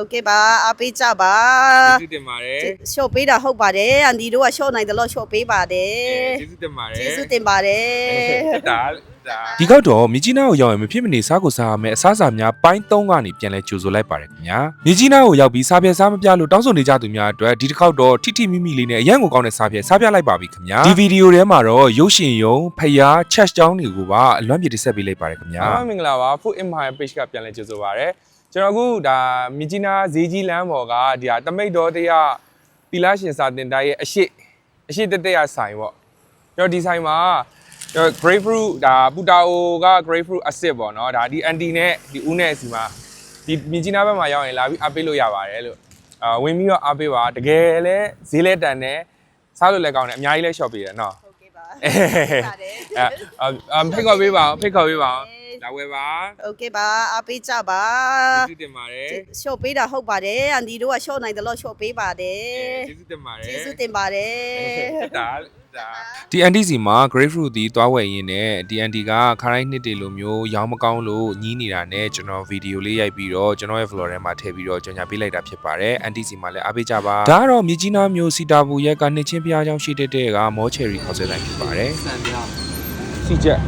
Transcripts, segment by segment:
OK ပါအားပေးကြပါကျေးဇူးတင်ပါတယ်လျှော့ပေးတာဟုတ်ပါတယ်အန်ဒီတို့ကလျှော့နိုင်တယ်လို့လျှော့ပေးပါတယ်ကျေးဇူးတင်ပါတယ်ကျေးဇူးတင်ပါတယ်ဒီကောက်တော့မြကြီးနားကိုရောက်ရင်မဖြစ်မနေစားကိုစားရမယ်အစားအစာများပိုင်း3ကနေပြန်လဲကြိုဆိုလိုက်ပါတယ်ခင်ဗျာမြကြီးနားကိုရောက်ပြီးစားပြဲစားမပြလို့တောင်းဆိုနေကြသူများအတွက်ဒီတစ်ခေါက်တော့ထိထိမိမိလေးနဲ့အရန်ကိုကောင်းတဲ့စားပြဲစားပြလိုက်ပါပြီခင်ဗျာဒီဗီဒီယိုထဲမှာတော့ရုပ်ရှင်ယုံဖျားချက်ချောင်းတွေကိုပါအလွမ်းပြတိဆက်ပေးလိုက်ပါတယ်ခင်ဗျာမင်္ဂလာပါ Food Empire Page ကပြန်လဲကြိုဆိုပါရစေကျွန်တော်အခုဒါမြကြီးနားဈေးကြီးလမ်းပေါ်ကဒီဟာတမိတ်တော်တရားသီလရှင်စာတင်တိုင်းရဲ့အရှိတက်ရဆိုင်ပေါ့ကျွန်တော်ဒီဆိုင်မှာgrapefruit ဒါပူတာအိုက grapefruit အစစ်ပေါ့နော်ဒါဒီအန်တီနဲ့ဒီဦးနဲ့အစီမှာဒီမြကြီးနားဘက်မှာရောက်ရင်လာပြီးအားပေးလို့ရပါတယ်လို့ဝင်ပြီးတော့အားပေးပါတကယ်လဲဈေးလဲတန်တယ်စားလို့လည်းကောင်းတယ်အများကြီးလဲ shop ပေးတယ်နော်ဟုတ်ကဲ့ပါဖိတ်ခေါ်ပေးပါလာဝယ်ပါ OK ပါအားပေးကြပါကျေးဇူးတင်ပါတယ်လျှော့ပေးတာဟုတ်ပါတယ်အန်ဒီတို့ကလျှော့နိုင်တယ်လို့လျှော့ပေးပါတယ်ကျေးဇူးတင်ပါတယ်ကျေးဇူးတင်ပါတယ်ဒီအန်တီစီမှာ grapefruit ဒီသွားဝယ်ရင်းနဲ့ဒီအန်တီကခရိုင်းနှစ်တေလိုမျိုးရောင်းမကောင်းလို့ညည်းနေတာနဲ့ကျွန်တော်ဗီဒီယိုလေးရိုက်ပြီးတော့ကျွန်တော်ရဲ့ vlog ထဲမှာထည့်ပြီးတော့ကြော်ညာပေးလိုက်တာဖြစ်ပါတယ်အန်တီစီမှာလည်းအားပေးကြပါဒါကတော့မြကြီးနားမျိုးစီတာဘူရဲ့ကနှစ်ချင်းဖျားကြောင်းရှိတဲ့ကမောချယ်ရီခေါ်ဆွဲတိုင်းဖြစ်ပါတယ်စံပြစီချက်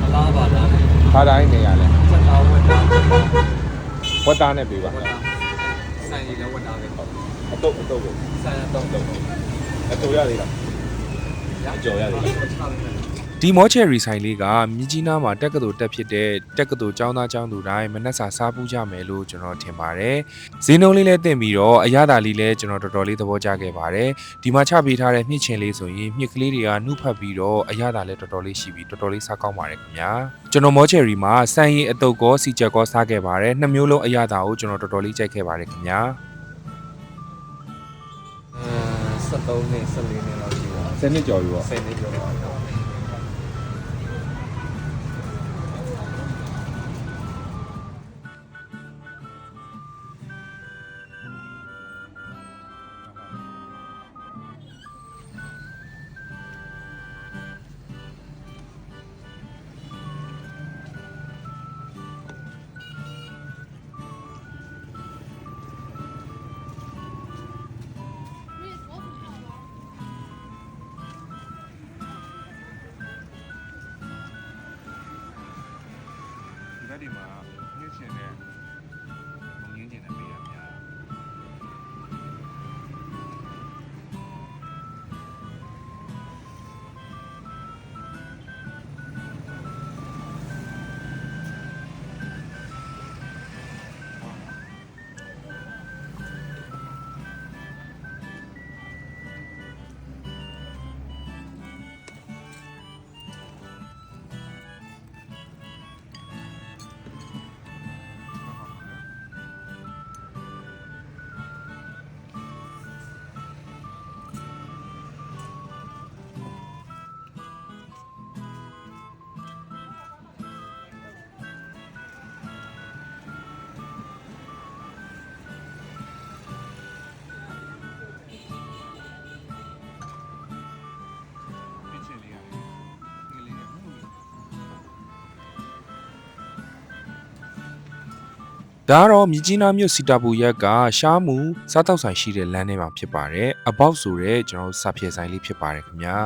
အလားပါလားခါတိုင်းနေရလဲချက်သားဝတ်သားနဲ့ပေးပါစံရည်လည်းဝတ်သားပဲဟုတ်အတုပ်ကိုစံအတုပ်အတူရသေးလားကြော်ရသေးလားဒီမောချယ်ရီဆိုင်လေးကမြကြီးနားမှာတက္ကသိုလ်တက်ဖြစ်တဲ့တက္ကသိုလ်ကျောင်းသားကျောင်းသူတိုင်းမနက်စာစားပူးကြမယ်လို့ကျွန်တော်ထင်ပါတယ်ဈေးနှုန်းလေးလည်းတင်ပြီးတော့အရသာလေးလည်းကျွန်တော်တော်တော်လေးသဘောကျခဲ့ပါတယ်ဒီမှာချပေးထားတဲ့မြင့်ချင်လေးဆိုရင်မြင့်ကလေးတွေကနှုတ်ဖတ်ပြီးတော့အရသာလည်းတော်တော်လေးရှိပြီးတော်တော်လေးစားကောင်းပါတယ်ခင်ဗျာကျွန်တော်မောချယ်ရီမှာစံရည်အတုပ်ကောစီချက်ကောစားခဲ့ပါတယ်နှစ်မျိုးလုံးအရသာကိုကျွန်တော်တော်တော်လေးကြိုက်ခဲ့ပါတယ်ခင်ဗျာ73နှစ်14နှစ်လောက်ရှိပါ10နှစ်ကျော်ပြီပေါ့10နှစ်ကျော်ပါဒီမှာမြင့်ချင်တဲ့မုံရင်းချင်တဲ့ပေးရများဒါကတော့မြကြီးနားမြို့စီတာပူရက်ကရှားမှုစားတောက်ဆိုင်ရှိတဲ့လမ်းထဲမှာဖြစ်ပါတယ်အပေါက်ဆိုတဲ့ကျွန်တော်စားဖြဲဆိုင်လေးဖြစ်ပါတယ်ခင်ဗျာ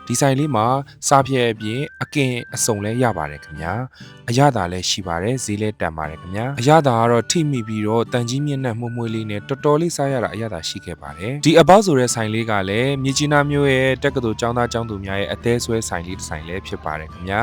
ဒီဆိုင်လေးမှာစားဖြဲအပြင်အကင်အစုံလဲရပါတယ်ခင်ဗျာအရသာလည်းရှိပါတယ်ဈေးလည်းတန်ပါတယ်ခင်ဗျာအရသာကတော့ထိမိပြီးတော့တန်ကြီးမြင့်နဲ့မှုမွှေးလေးနဲ့တော်တော်လေးစားရတာအရသာရှိခဲ့ပါတယ်ဒီအပေါက်ဆိုတဲ့ဆိုင်လေးကလည်းမြကြီးနားမြို့ရဲ့တက္ကသိုလ်ကျောင်းသားကျောင်းသူများရဲ့အသေးဆွဲဆိုင်လေးတစ်ဆိုင်လည်းဖြစ်ပါတယ်ခင်ဗျာ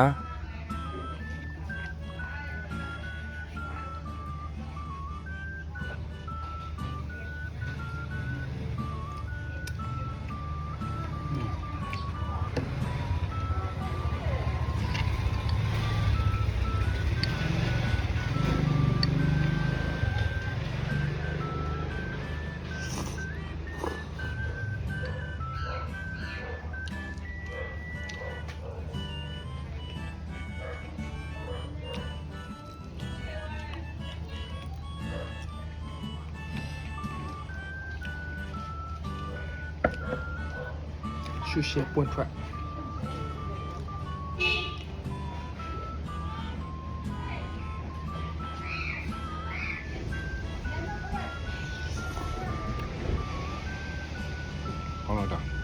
ရှုရှဲပွင့်ထွက် ကောင်းတော့တာ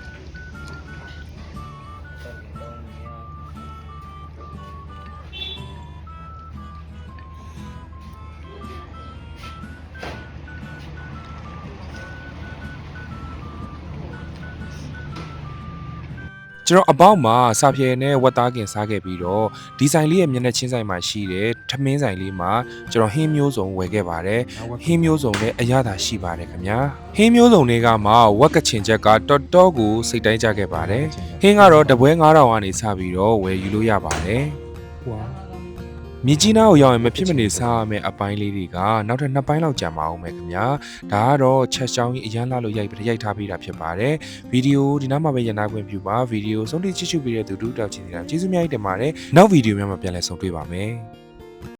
ကျွန်တော်အပေါက်မှာစာဖြဲနဲ့ဝက်သားကင်စားခဲ့ပြီးတော့ဒီဆိုင်လေးရဲ့မျက်နှာချင်းဆိုင်မှာရှိတဲ့ထမင်းဆိုင်လေးမှာကျွန်တော်ဟင်းမျိုးစုံဝယ်ခဲ့ပါတယ်ဟင်းမျိုးစုံနဲ့အရသာရှိပါတယ်ခင်ဗျာဟင်းမျိုးစုံတွေကမှဝက်ကချင်ချက်ကတော်တော်ကိုစိတ်တိုင်းကြခဲ့ပါတယ်ဟင်းကတော့တပွဲ9000ကနေစပြီးတော့ဝယ်ယူလို့ရပါတယ်ဝါမြကြီးနားကိုရောက်ရင်မဖြစ်မနေစားရမယ့်အပိုင်းလေးတွေကနောက်ထပ်2ပိုင်းလောက်ကြာမအောင်မယ်ခင်ဗျာဒါကတော့ချက်ချောင်းကြီးအရန်လာလို့ရိုက်ထားပေးတာဖြစ်ပါတယ်ဗီဒီယိုဒီနားမှာပဲရနာခွင့်ပြုပါဗီဒီယိုဆုံးဖြတ်ကြည့်ရှုပေးတဲ့သူတို့တောက်ချင်းနေတာကျေးဇူးများတင်ပါတယ်နောက်ဗီဒီယိုများမှာပြန်လည်ဆုံတွေ့ပါမယ်